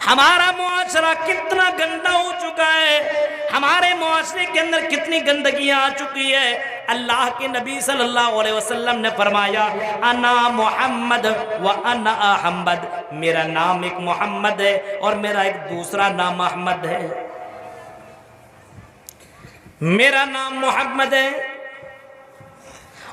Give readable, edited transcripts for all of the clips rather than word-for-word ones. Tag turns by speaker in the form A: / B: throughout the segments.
A: हमारा मुआशरा कितना गंदा हो चुका है, हमारे मुआशरे के अंदर कितनी गंदगियां आ चुकी है। अल्लाह के नबी सल्लल्लाहु अलैहि वसल्लम ने फरमाया, अना मोहम्मद व अना अहमद, मेरा नाम एक मोहम्मद है और मेरा एक दूसरा नाम अहमद है। मेरा नाम मोहम्मद है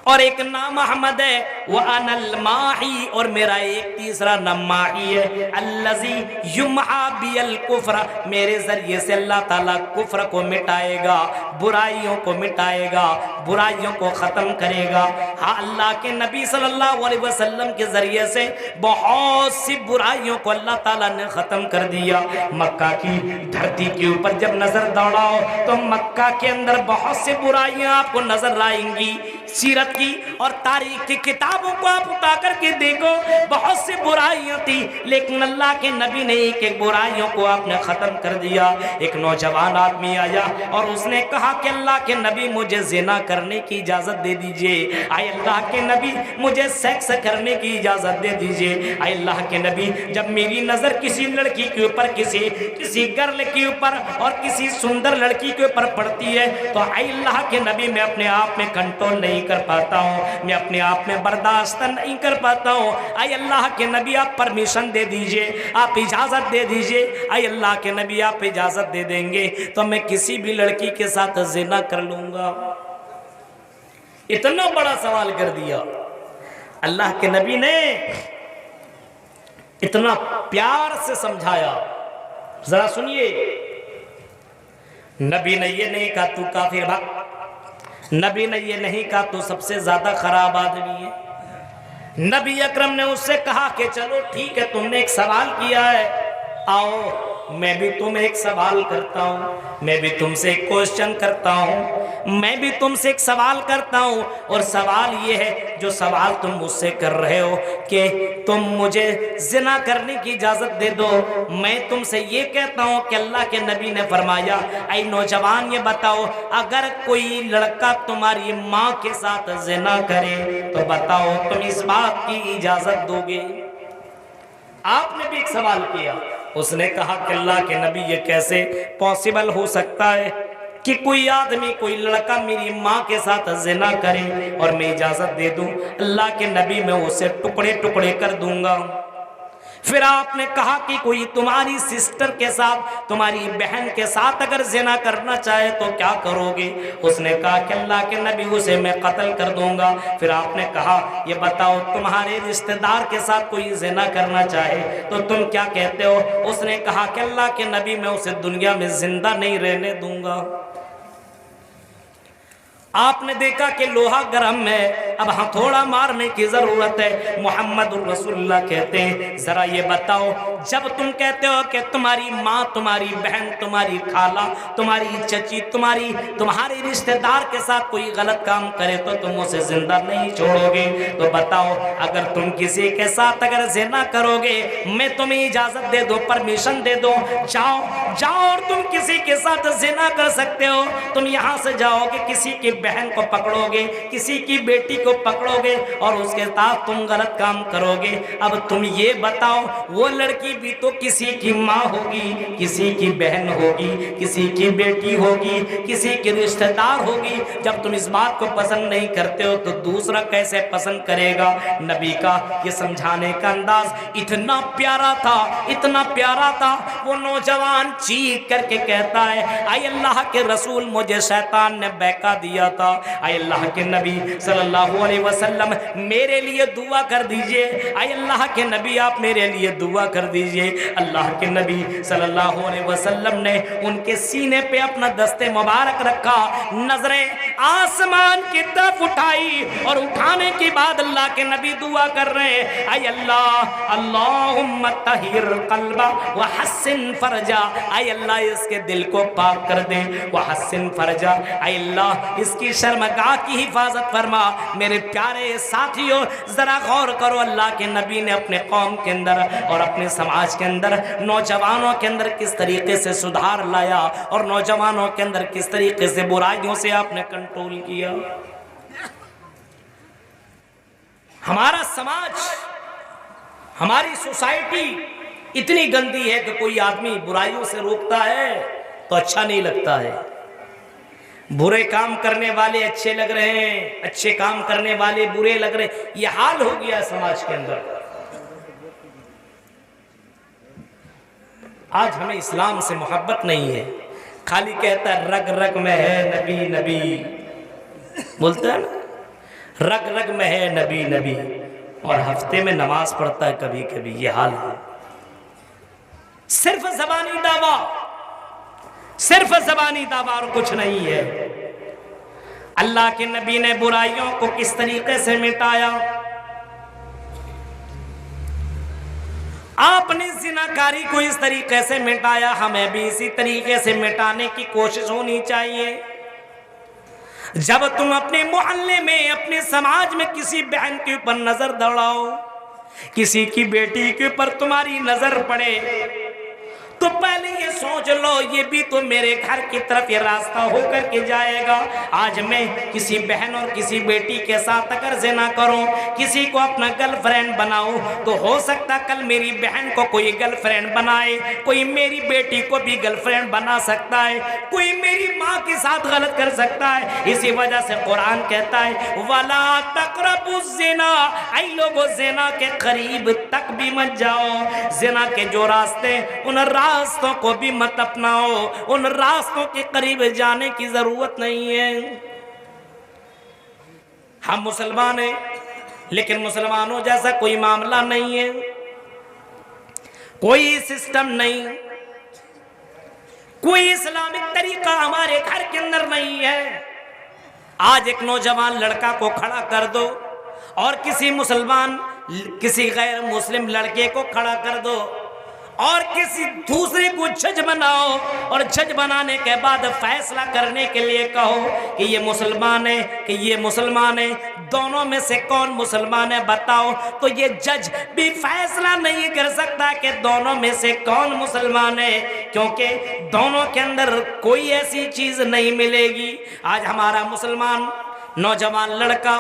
A: और एक नाम अहमद है। वह अनल माही, और मेरा एक तीसरा नाम माही है। अल्लज़ी युमहा बियल कुफ्र, मेरे जरिए से अल्लाह ताला कुफ्र को मिटाएगा, बुराइयों को मिटाएगा, बुराइयों को ख़त्म करेगा। हाँ, अल्लाह के नबी सल्लल्लाहु अलैहि वसल्लम के जरिए से बहुत सी बुराइयों को अल्लाह ताला ने ख़त्म कर दिया। मक्का की धरती के ऊपर जब नज़र दौड़ाओ तो मक्का के अंदर बहुत सी बुराइयां आपको नजर आएंगी। सीरत की और तारीख की किताबों को आप उठा करके देखो, बहुत सी बुराइयां थी, लेकिन अल्लाह के नबी ने एक एक बुराइयों को आपने खत्म कर दिया। एक नौजवान आदमी आया और उसने कहा कि अल्लाह के नबी मुझे जिना करने की इजाजत दे दीजिए। आए अल्लाह के नबी मुझे सेक्स करने की इजाजत दे दीजिए। आए अल्लाह के नबी, जब मेरी नजर किसी लड़की के ऊपर, किसी गर्ल के ऊपर और किसी सुंदर लड़की के ऊपर पड़ती है तो आए अल्लाह के नबी मैं अपने आप में कंट्रोल नहीं कर पाता हूँ, मैं अपने आप में बर्दाश्त नहीं कर पाता हूँ। आए अल्लाह के नबी आप परमिशन दे दीजिए, आप इजाजत दे दीजिए। आए अल्लाह के नबी आप इजाजत दे देंगे तो मैं किसी भी लड़की के साथ जिना कर लूंगा। इतना बड़ा सवाल कर दिया। अल्लाह के नबी ने इतना प्यार से समझाया। जरा सुनिए, नबी ने ये नहीं कहा तू काफिर भाग, नबी ने ये नहीं कहा तू सबसे ज्यादा खराब आदमी है। नबी अकरम ने उससे कहा कि चलो ठीक है, तुमने एक सवाल किया है, आओ मैं भी तुम्हें एक सवाल करता हूँ, मैं भी तुमसे एक क्वेश्चन करता हूँ, मैं भी तुमसे एक सवाल करता हूँ। और सवाल ये है, जो सवाल तुम मुझसे कर रहे हो कि तुम मुझे जिना करने की इजाज़त दे दो, मैं तुमसे ये कहता हूँ कि अल्लाह के नबी ने फरमाया, ऐ नौजवान ये बताओ, अगर कोई लड़का तुम्हारी माँ के साथ जिना करे तो बताओ तुम इस बात की इजाज़त दोगे? आपने भी एक सवाल किया। उसने कहा कि अल्लाह के नबी ये कैसे पॉसिबल हो सकता है कि कोई आदमी, कोई लड़का मेरी माँ के साथ जिना करे और मैं इजाजत दे दूं? अल्लाह के नबी मैं उसे टुकड़े टुकड़े कर दूंगा। फिर आपने कहा कि कोई तुम्हारी सिस्टर के साथ, तुम्हारी बहन के साथ अगर जिना करना चाहे तो क्या करोगे? उसने कहा कि अल्लाह के नबी उसे मैं कत्ल कर दूंगा। फिर आपने कहा ये बताओ तुम्हारे रिश्तेदार के साथ कोई जिना करना चाहे तो तुम क्या कहते हो? उसने कहा कि अल्लाह के नबी मैं उसे दुनिया में जिंदा नहीं रहने दूंगा। आपने देखा कि लोहा गर्म है, अब हथौड़ा मारने की जरूरत है। मोहम्मद रसूलुल्लाह कहते हैं, जरा ये बताओ, जब तुम कहते हो कि तुम्हारी माँ, तुम्हारी बहन, तुम्हारी खाला, तुम्हारी चची, तुम्हारे रिश्तेदार के साथ कोई गलत काम करे तो तुम उसे जिंदा नहीं छोड़ोगे, तो बताओ अगर तुम किसी के साथ अगर जिना करोगे, मैं तुम्हें इजाजत दे दो, परमिशन दे दो, जाओ और तुम किसी के साथ जिना कर सकते हो। तुम यहाँ से जाओगे, किसी की बहन को पकड़ोगे, किसी की बेटी को पकड़ोगे और उसके साथ तुम गलत काम करोगे। अब तुम ये बताओ, वो लड़की भी तो किसी की माँ होगी, किसी की बहन होगी, किसी की बेटी होगी, किसी की रिश्तेदार होगी। जब तुम इस बात को पसंद नहीं करते हो तो दूसरा कैसे पसंद करेगा? नबी का ये समझाने का अंदाज इतना प्यारा था, इतना प्यारा था। वो नौजवान चीख करके कहता है, आए अल्लाह के रसूल, मुझे शैतान ने बहका दिया था। आए अल्लाह के नबी सल्लल्लाहु अलैहि वसल्लम मेरे लिए दुआ कर दीजिए। आए अल्लाह के नबी आप मेरे लिए दुआ कर दीजिए। अल्लाह के नबी सल्लल्लाहु अलैहि वसल्लम ने उनके सीने पे अपना दस्ते मुबारक रखा, नजरें आसमान की तरफ उठाई और उठाने के बाद अल्लाह के नबी दुआ कर रहे हैं, आए अल्लाह, अल्लाहुम्मा तहिर कल्बा व हस्सिन फरजा, आए अल्लाह इसके दिल को पाक कर दे, व हस्सिन फरजा, आए अल्लाह इसकी शर्मगाह की हिफाजत फरमा। मेरे प्यारे साथियों, जरा गौर करो, अल्लाह के नबी ने अपने कौम के अंदर और अपने समाज के अंदर, नौजवानों के अंदर किस तरीके से सुधार लाया और नौजवानों के अंदर किस तरीके से बुराइयों से आपने कंट्रोल किया। हमारा समाज, हमारी सोसाइटी इतनी गंदी है कि कोई आदमी बुराइयों से रोकता है तो अच्छा नहीं लगता है। बुरे काम करने वाले अच्छे लग रहे हैं, अच्छे काम करने वाले बुरे लग रहे हैं। ये हाल हो गया समाज के अंदर। आज हमें इस्लाम से मोहब्बत नहीं है, खाली कहता है रग रग में है नबी नबी, बोलता है ना, रग रग में है नबी नबी, और हफ्ते में नमाज पढ़ता है कभी कभी। ये हाल है। सिर्फ ज़बानी दावा, सिर्फ ज़बानी दावा और कुछ नहीं है। अल्लाह के नबी ने बुराइयों को किस तरीके से मिटाया? आपने ज़िनाकारी को इस तरीके से मिटाया, हमें भी इसी तरीके से मिटाने की कोशिश होनी चाहिए। जब तुम अपने मोहल्ले में, अपने समाज में किसी बहन के ऊपर नजर दौड़ाओ, किसी की बेटी के ऊपर तुम्हारी नजर पड़े, तो पहले ये सोच लो ये भी तो मेरे घर की तरफ ये रास्ता होकर के जाएगा। आज मैं किसी बहन और किसी बेटी के साथ अगर ज़िना करूं, किसी को अपना गर्लफ्रेंड बनाऊं, तो हो सकता कल मेरी बहन को कोई गर्लफ्रेंड बनाए, कोई मेरी बेटी को भी गर्लफ्रेंड बना सकता है, कोई मेरी माँ के साथ गलत कर सकता है। इसी वजह से कुरान कहता है वला तक़रबुज़ ज़िना, ऐ लोगों ज़िना के करीब तक भी मत जाओ। ज़िना के जो रास्ते, उन रास्तों को भी मत अपनाओ, उन रास्तों के करीब जाने की जरूरत नहीं है। हम मुसलमान हैं, लेकिन मुसलमानों जैसा कोई मामला नहीं है, कोई सिस्टम नहीं, कोई इस्लामिक तरीका हमारे घर के अंदर नहीं है। आज एक नौजवान लड़का को खड़ा कर दो और किसी मुसलमान, किसी गैर मुस्लिम लड़के को खड़ा कर दो और किसी दूसरे को जज बनाओ, और जज बनाने के बाद फैसला करने के लिए कहो कि ये मुसलमान है कि ये मुसलमान है, दोनों में से कौन मुसलमान है बताओ, तो ये जज भी फैसला नहीं कर सकता कि दोनों में से कौन मुसलमान है, क्योंकि दोनों के अंदर कोई ऐसी चीज नहीं मिलेगी। आज हमारा मुसलमान नौजवान लड़का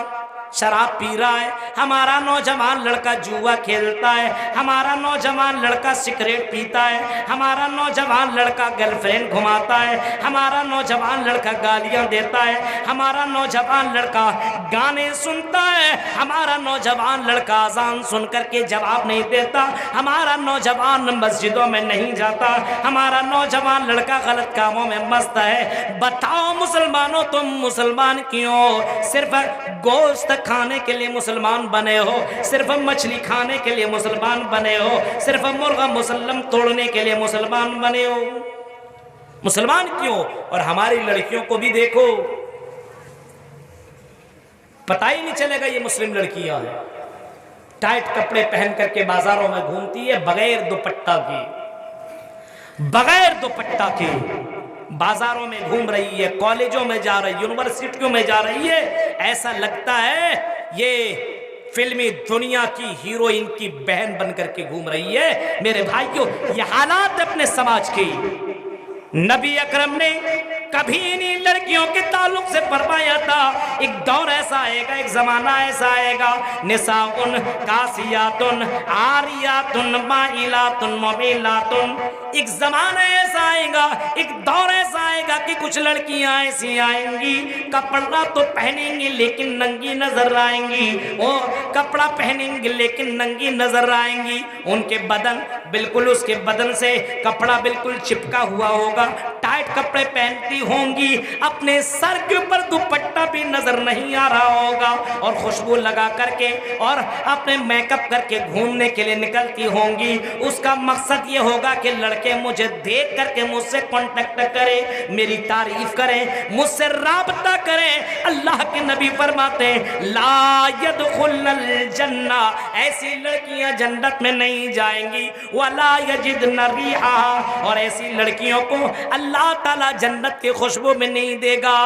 A: शराब पी रहा है, हमारा नौजवान लड़का जुआ खेलता है, हमारा नौजवान लड़का सिगरेट पीता है, हमारा नौजवान लड़का गर्लफ्रेंड घुमाता है, हमारा नौजवान लड़का गालियां देता है, हमारा नौजवान लड़का गाने सुनता है, हमारा नौजवान लड़का अजान सुन करके जवाब नहीं देता, हमारा नौजवान मस्जिदों में नहीं जाता, हमारा नौजवान लड़का गलत कामों में मस्त है। बताओ मुसलमानों, तुम मुसलमान क्यों? सिर्फ गोश्त खाने के लिए मुसलमान बने हो, सिर्फ मछली खाने के लिए मुसलमान बने हो, सिर्फ मुर्गा मुसल्लम तोड़ने के लिए मुसलमान बने हो? मुसलमान क्यों? और हमारी लड़कियों को भी देखो, पता ही नहीं चलेगा ये मुस्लिम लड़कियां हैं। टाइट कपड़े पहन करके बाजारों में घूमती है, बगैर दुपट्टा के, बगैर दुपट्टा के बाजारों में घूम रही है, कॉलेजों में जा रही है, यूनिवर्सिटियों में जा रही है। ऐसा लगता है ये फिल्मी दुनिया की हीरोइन की बहन बन करके घूम रही है। मेरे भाइयों, ये हालात अपने समाज की। नबी अकरम ने कभी इन्हीं लड़कियों के ताल्लुक से फरमाया था, एक दौर ऐसा आएगा, एक जमाना ऐसा आएगा, निसाउन कासियातुन आरियातुन माइलातुन मुमिलातुन, एक जमाना ऐसा आएगा, एक दौर ऐसा आएगा कि कुछ लड़कियां ऐसी आएंगी, कपड़ा तो पहनेंगी लेकिन नंगी नजर आएंगी, वो कपड़ा पहनेंगी लेकिन नंगी नजर आएंगी, उनके बदन बिल्कुल, उसके बदन से कपड़ा बिल्कुल चिपका हुआ होगा, टाइट कपड़े पहनती होंगी, अपने सर के ऊपर दुपट्टा भी नजर नहीं आ रहा होगा, और खुशबू लगा करके और अपने मेकअप करके घूमने के लिए निकलती होंगी। उसका मकसद ये होगा कि लड़के मुझे देख करके मुझसे कांटेक्ट करें, मेरी तारीफ करें, मुझसे राबता करें। अल्लाह के नबी फरमाते ला यदखुलुल जन्ना, ऐसी लड़कियां जन्नत में नहीं जाएंगी, वला यजिदन रिहा, और ऐसी लड़कियों को अल्लाह ताला जन्नत के की खुशबू भी नहीं देगा।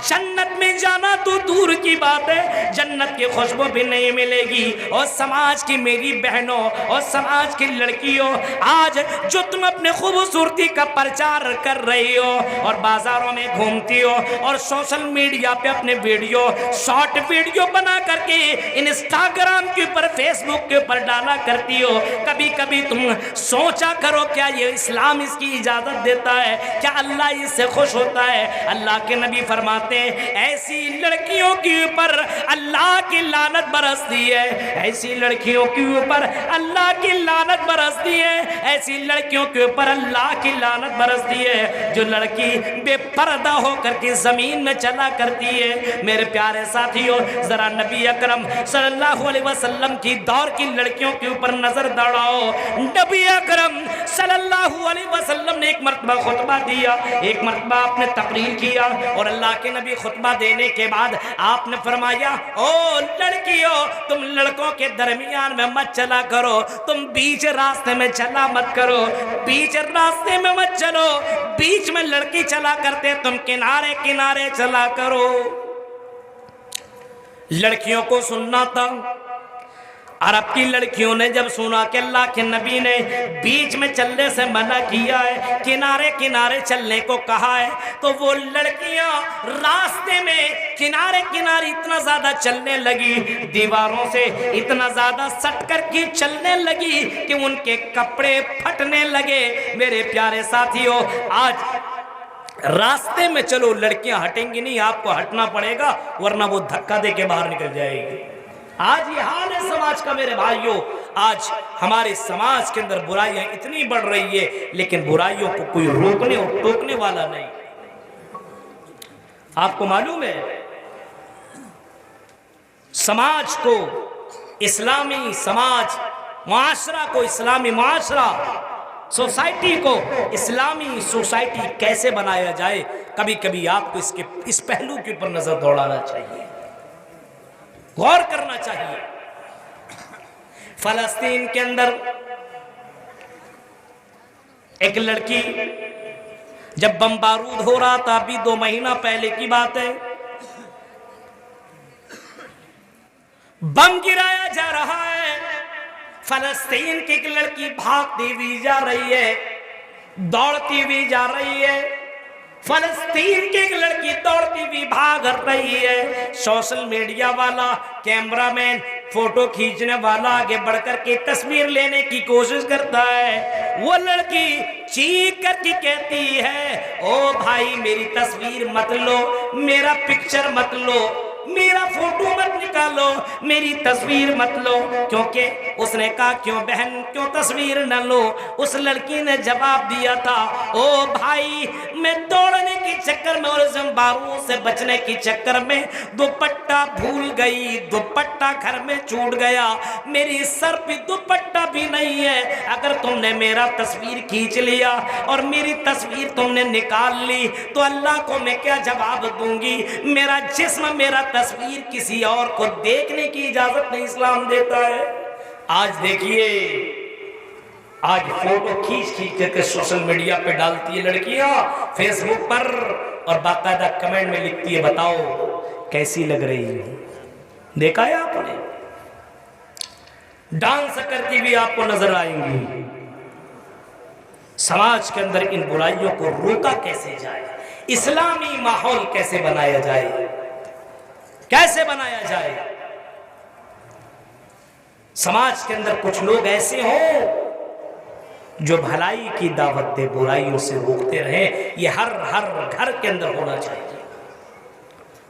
A: जन्नत में जाना तो दूर की बात है, जन्नत की खुशबू भी नहीं मिलेगी। और समाज की मेरी बहनों और समाज की लड़कियों, आज जो तुम अपने खूबसूरती का प्रचार कर रही हो और बाजारों में घूमती हो और सोशल मीडिया पे अपने वीडियो शॉर्ट वीडियो बना करके इंस्टाग्राम के ऊपर फेसबुक के ऊपर डाला करती हो, कभी कभी तुम सोचा करो क्या ये इस्लाम इसकी इजाजत देता है? क्या अल्लाह इससे खुश होता है? अल्लाह के नबी फरमाते हैं ऐसी लड़कियों के ऊपर अल्लाह की लानत बरसती है, ऐसी लड़कियों के ऊपर अल्लाह की लानत बरसती है, ऐसी लड़कियों के ऊपर अल्लाह की लानत बरसती है जो लड़की बेपर्दा होकर के जमीन में चला करती है। मेरे प्यारे साथियों, जरा नबी अकरम सल्लल्लाहु अलैहि वसल्लम की दौर की लड़कियों के ऊपर नजर दौड़ाओ। नबी अकरम सल्लल्लाहु अलैहि वसल्लम ने एक मर्तबा खुतबा दिया, एक मर्तबा आपने तकरीर किया और अल्लाह के नबी खुतबा देने के बाद आपने फरमाया, ओ लड़कियों, तुम लड़कों के दरमियान में मत चला करो, तुम बीच रास्ते में चला मत करो, बीच रास्ते में मत चलो, बीच में लड़की चला करते तुम किनारे किनारे चला करो। लड़कियों को सुनना था। अरब की लड़कियों ने जब सुना कि अल्लाह के नबी ने बीच में चलने से मना किया है, किनारे किनारे चलने को कहा है, तो वो लड़कियां रास्ते में किनारे किनारे इतना ज्यादा चलने लगी, दीवारों से इतना ज्यादा सट कर के चलने लगी कि उनके कपड़े फटने लगे। मेरे प्यारे साथियों, आज रास्ते में चलो, लड़कियां हटेंगी नहीं, आपको हटना पड़ेगा, वरना वो धक्का दे के बाहर निकल जाएगी। आज ये हाल है समाज का मेरे भाइयों। आज हमारे समाज के अंदर बुराइयां इतनी बढ़ रही है, लेकिन बुराइयों को कोई रोकने और टोकने वाला नहीं। आपको मालूम है, समाज को इस्लामी समाज, मुआशरा को इस्लामी मुआशरा, सोसाइटी को इस्लामी सोसाइटी कैसे बनाया जाए, कभी कभी आपको इसके इस पहलू के ऊपर नजर दौड़ाना चाहिए, गौर करना चाहिए। फलस्तीन के अंदर एक लड़की, जब बम बारूद हो रहा था, अभी 2 महीना पहले की बात है, बम गिराया जा रहा है, फलस्तीन की एक लड़की भागती हुई जा रही है, दौड़ती हुई जा रही है, फलस्तीन की एक लड़की दौड़ती हुई भाग रही है। सोशल मीडिया वाला कैमरामैन, फोटो खींचने वाला आगे बढ़कर के तस्वीर लेने की कोशिश करता है। वो लड़की चीख करके कहती है, ओ भाई मेरी तस्वीर मत लो, मेरा पिक्चर मत लो, मेरा फोटो मत निकालो, मेरी तस्वीर मत लो। क्योंकि उसने कहा क्यों बहन, क्यों तस्वीर न लो? उस लड़की ने जवाब दिया था, ओ भाई मैं दौड़ने के चक्कर में और बारूद से बचने के चक्कर में दुपट्टा भूल गई, दुपट्टा घर में छूट गया, मेरी सर पे दुपट्टा भी नहीं है। अगर तुमने मेरा तस्वीर खींच लिया और मेरी तस्वीर तुमने निकाल ली तो अल्लाह को मैं क्या जवाब दूंगी? मेरा जिस्म, मेरा तस्वीर किसी और को देखने की इजाजत नहीं इस्लाम देता है। आज देखिए, आज फोटो खींच खींच करके सोशल मीडिया पे डालती है लड़कियां, फेसबुक पर, और बाकायदा कमेंट में लिखती है बताओ कैसी लग रही है। देखा है आपने? डांस करती हुई आपको नजर आएंगी। समाज के अंदर इन बुराइयों को रोका कैसे जाए, इस्लामी माहौल कैसे बनाया जाए, कैसे बनाया जाए? समाज के अंदर कुछ लोग ऐसे हों जो भलाई की दावत दे, बुराइयों से रोकते रहे। ये हर घर के अंदर होना चाहिए।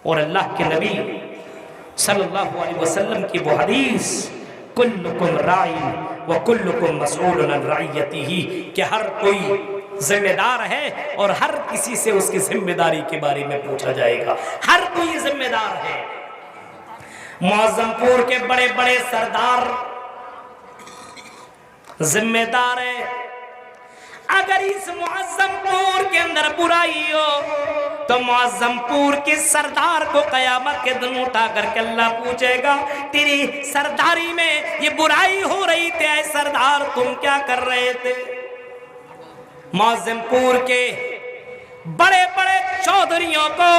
A: और अल्लाह के नबी सल्लल्लाहु अलैहि वसल्लम की वो हदीस, कुल्लुकुम राइन व कुल्लुकुम मसऊलुन अन रइयतिही, कि हर कोई जिम्मेदार है और हर किसी से उसकी जिम्मेदारी के बारे में पूछा जाएगा। हर कोई जिम्मेदार है। मुअज्जमपुर के बड़े बड़े सरदार जिम्मेदार है। अगर इस मुअज्जमपुर के अंदर बुराई हो तो मुअज्जमपुर के सरदार को कयामत के दिन उठा करके अल्लाह पूछेगा, तेरी सरदारी में ये बुराई हो रही थी, ऐ सरदार तुम क्या कर रहे थे? मुअज्जमपुर के बड़े बड़े चौधरियों को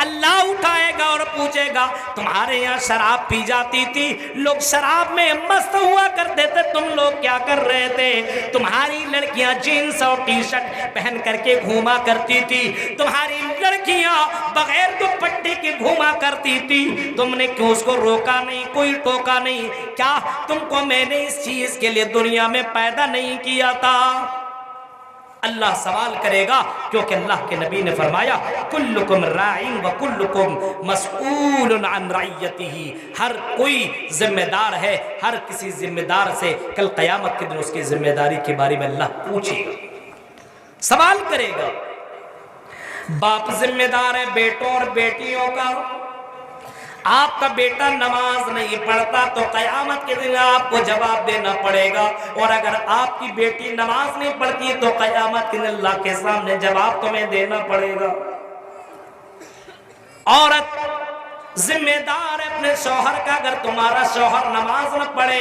A: अल्लाह उठाएगा और पूछेगा तुम्हारे यहाँ शराब पी जाती थी, लोग शराब में मस्त हुआ करते थे, तुम लोग क्या कर रहे थे? तुम्हारी लड़कियां जीन्स और टी शर्ट पहन करके घूमा करती थी, तुम्हारी लड़कियां बगैर दुपट्टे के घूमा करती थी, तुमने क्यों उसको रोका नहीं, कोई टोका नहीं? क्या तुमको मैंने इस चीज के लिए दुनिया में पैदा नहीं किया था? अल्लाह सवाल करेगा, क्योंकि अल्लाह के नबी ने फरमाया कुल्लुकुम राइन व कुल्लुकुम मसऊलुन अन रइयतिही, हर कोई जिम्मेदार है, हर किसी जिम्मेदार से कल क़यामत के दिन उसकी जिम्मेदारी के बारे में अल्लाह पूछेगा, सवाल करेगा। बाप जिम्मेदार है बेटों और बेटियों का। आपका बेटा नमाज नहीं पढ़ता तो क़यामत के दिन आपको जवाब देना पड़ेगा, और अगर आपकी बेटी नमाज नहीं पढ़ती तो क़यामत के दिन अल्लाह के सामने जवाब तुम्हें देना पड़ेगा। औरत जिम्मेदार है अपने शौहर का, अगर तुम्हारा शौहर नमाज न पढ़े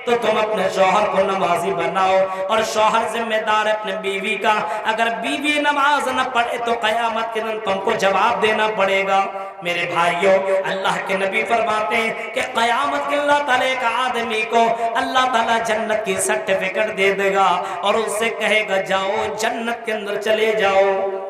A: तो तुम अपने शौहर को नमाजी बनाओ, और शौहर जिम्मेदार है अपने बीवी का, अगर बीवी नमाज न पढ़े तो क़यामत के दिन तुमको जवाब देना पड़ेगा। मेरे भाइयों, अल्लाह के नबी फरमाते हैं कि क़यामत के अल्लाह ताला एक आदमी को अल्लाह ताला जन्नत की सर्टिफिकेट दे देगा और उससे कहेगा जाओ जन्नत के अंदर चले जाओ।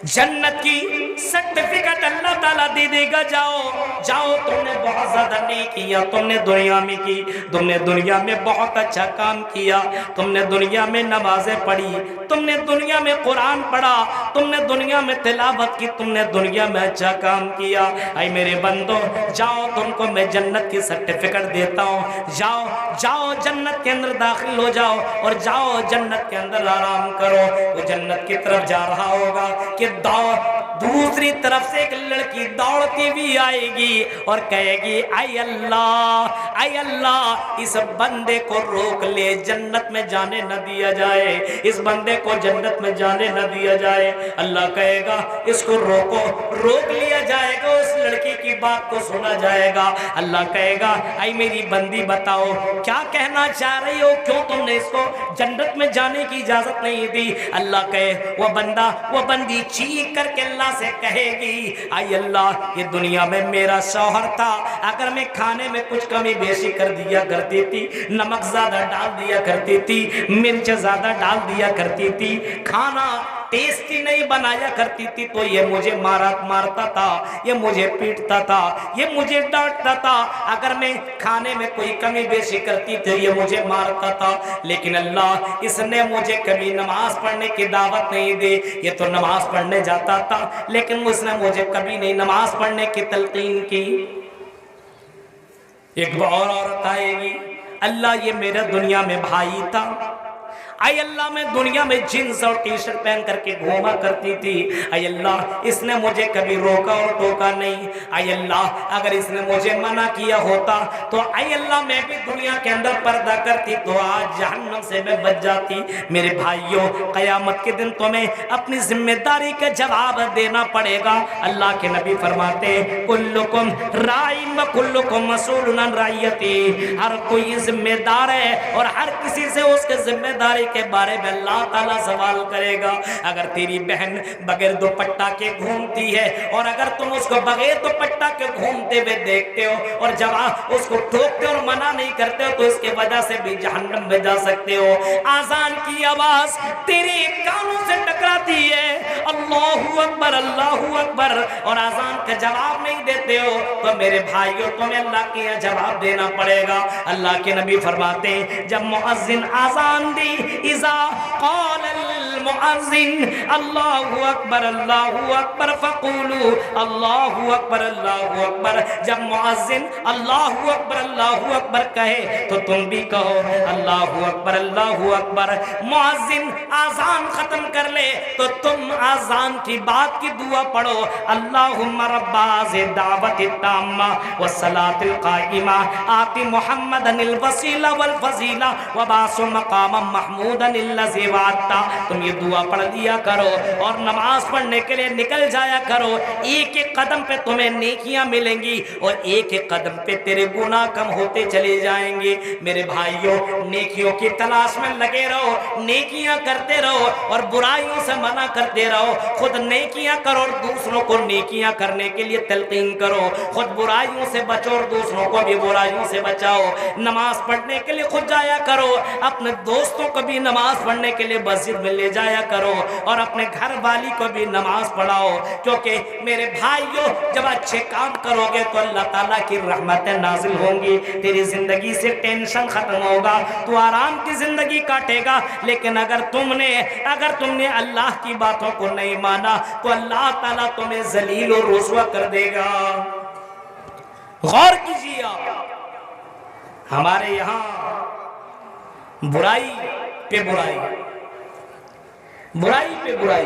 A: जन्नत की सर्टिफिकेट अल्लाह ताला दे देगा, जाओ जाओ, तुमने बहुत ज्यादा नहीं किया, तुमने दुनिया में की, तुमने दुनिया में बहुत अच्छा काम किया, तुमने दुनिया में नमाजें पढ़ी, तुमने दुनिया में कुरान पढ़ा, तुमने दुनिया में तिलावत की, तुमने दुनिया में अच्छा काम किया। ऐ मेरे बंदो, जाओ तुमको मैं जन्नत की सर्टिफिकेट देता हूँ, जाओ जाओ जन्नत के अंदर दाखिल हो जाओ और जाओ जन्नत के अंदर आराम करो। वो जन्नत की तरफ जा रहा होगा कि दूसरी तरफ से एक लड़की दौड़ती भी आएगी और कहेगी आई अल्लाह इस बंदे को रोक ले, जन्नत में जाने न दिया जाए, इस बंदे को जन्नत में जाने न दिया जाए। अल्लाह कहेगा इसको रोको, रोक लिया जाएगा, उस लड़की की बात को सुना जाएगा। अल्लाह कहेगा आई मेरी बंदी बताओ क्या कहना चाह रही हो, क्यों तुमने इसको जन्नत में जाने की इजाजत नहीं दी? अल्लाह कहे वो बंदा वो बंदी चीख करके अल्लाह से कहेगी आई अल्लाह ये दुनिया में मेरा शौहर था, अगर मैं खाने में कुछ कमी बेशी कर दिया करती थी, नमक ज्यादा डाल दिया करती थी, मिर्च ज्यादा डाल दिया करती थी, खाना टेस्टी नहीं बनाया करती थी तो ये मुझे मारता था, ये मुझे पीटता था, ये मुझे डांटता था, अगर मैं खाने में कोई कमी बेशी करती थी ये मुझे मारता था। लेकिन अल्लाह इसने मुझे कभी नमाज पढ़ने की दावत नहीं दी, ये तो नमाज पढ़ने जाता था लेकिन उसने मुझे कभी नहीं नमाज पढ़ने की तलकीन की। एक और औरत आएगी, अल्लाह ये मेरा दुनिया में भाई था, आई अल्लाह मैं दुनिया में जींस और टी शर्ट पहन करके घूमा करती थी, आई अल्लाह इसने मुझे कभी रोका और टोका नहीं, आई अल्लाह अगर इसने मुझे मना किया होता तो आई अल्लाह मैं भी दुनिया के अंदर पर्दा करती तो आज जहन्नम से मैं बच जाती। मेरे भाइयों, क़यामत के दिन तुम्हें अपनी जिम्मेदारी का जवाब देना पड़ेगा। अल्लाह के नबी फरमाते कुल्लुकुम राइन व कुल्लुकुम मसऊलुन अन रइयती, हर कोई जिम्मेदार है और हर किसी से उसके जिम्मेदारी के बारे में अल्लाह ताला सवाल करेगा। अगर तेरी बहन बगैर दुपट्टा के घूमती है और अगर तुम उसको बगैर दुपट्टा के घूमते हुए देखते हो और जब आप उसको ठोकते और मना नहीं करते हो तो इसके वजह से भी जहन्नम में जा सकते हो। आजान की आवाज तेरे कानों से टकराती है, अल्लाहू अकबर अल्लाहू अकबर, और आजान का जवाब नहीं देते हो तो मेरे भाइयों तुम्हें अल्लाह के यहाँ जवाब देना पड़ेगा। अल्लाह के नबी फरमाते हैं जब मुअज्जिन आजान दी इज़ा क़ालल मुअज्जिन अल्लाहू अकबर फ़क़ूलू अल्लाहू अकबर, जब मुअज्जिन अल्लाहू अकबर कहे तो तुम भी कहो अल्लाहू अकबर। मुअज्जिन आज़ान खत्म कर ले तो तुम आज़ान की बात की दुआ पढ़ो, अल्लाहुम्मा रब्बा ज़ि दावति ताम्मा व सलातिल क़ाइमा आति मुहम्मदनिल वसीला वल फज़ीला व बासु मक़ाम महमूदन लज़ी वाता। तुम ये ये दुआ पढ़ लिया करो और नमाज पढ़ने के लिए निकल जाया करो। एक एक कदम पे तुम्हें नेकियां मिलेंगी और एक एक कदम पे तेरे गुनाह कम होते चले जाएंगे। मेरे भाइयों, नेकियों की तलाश में लगे रहो, नेकियां करते रहो और बुराइयों से मना करते रहो। खुद नेकियां करो और दूसरों को नेकियां करने के लिए तलकीन करो। खुद बुराइयों से बचो और दूसरों को भी बुराइयों से बचाओ। नमाज पढ़ने के लिए खुद जाया करो, अपने दोस्तों को भी नमाज पढ़ने के लिए मस्जिद में ले जाया करो और अपने घर वाली को भी नमाज पढ़ाओ। क्योंकि मेरे भाइयों, जब अच्छे काम करोगे तो अल्लाह ताला की रहमतें नाजिल होंगी, तेरी जिंदगी से टेंशन खत्म होगा, तू आराम की जिंदगी काटेगा। लेकिन अगर तुमने अल्लाह की बातों को नहीं माना तो अल्लाह ताला तुम्हें जलील और रुसवा कर देगा। गौर कीजिए आप, हमारे यहाँ बुराई पे बुराई, बुराई पे बुराई,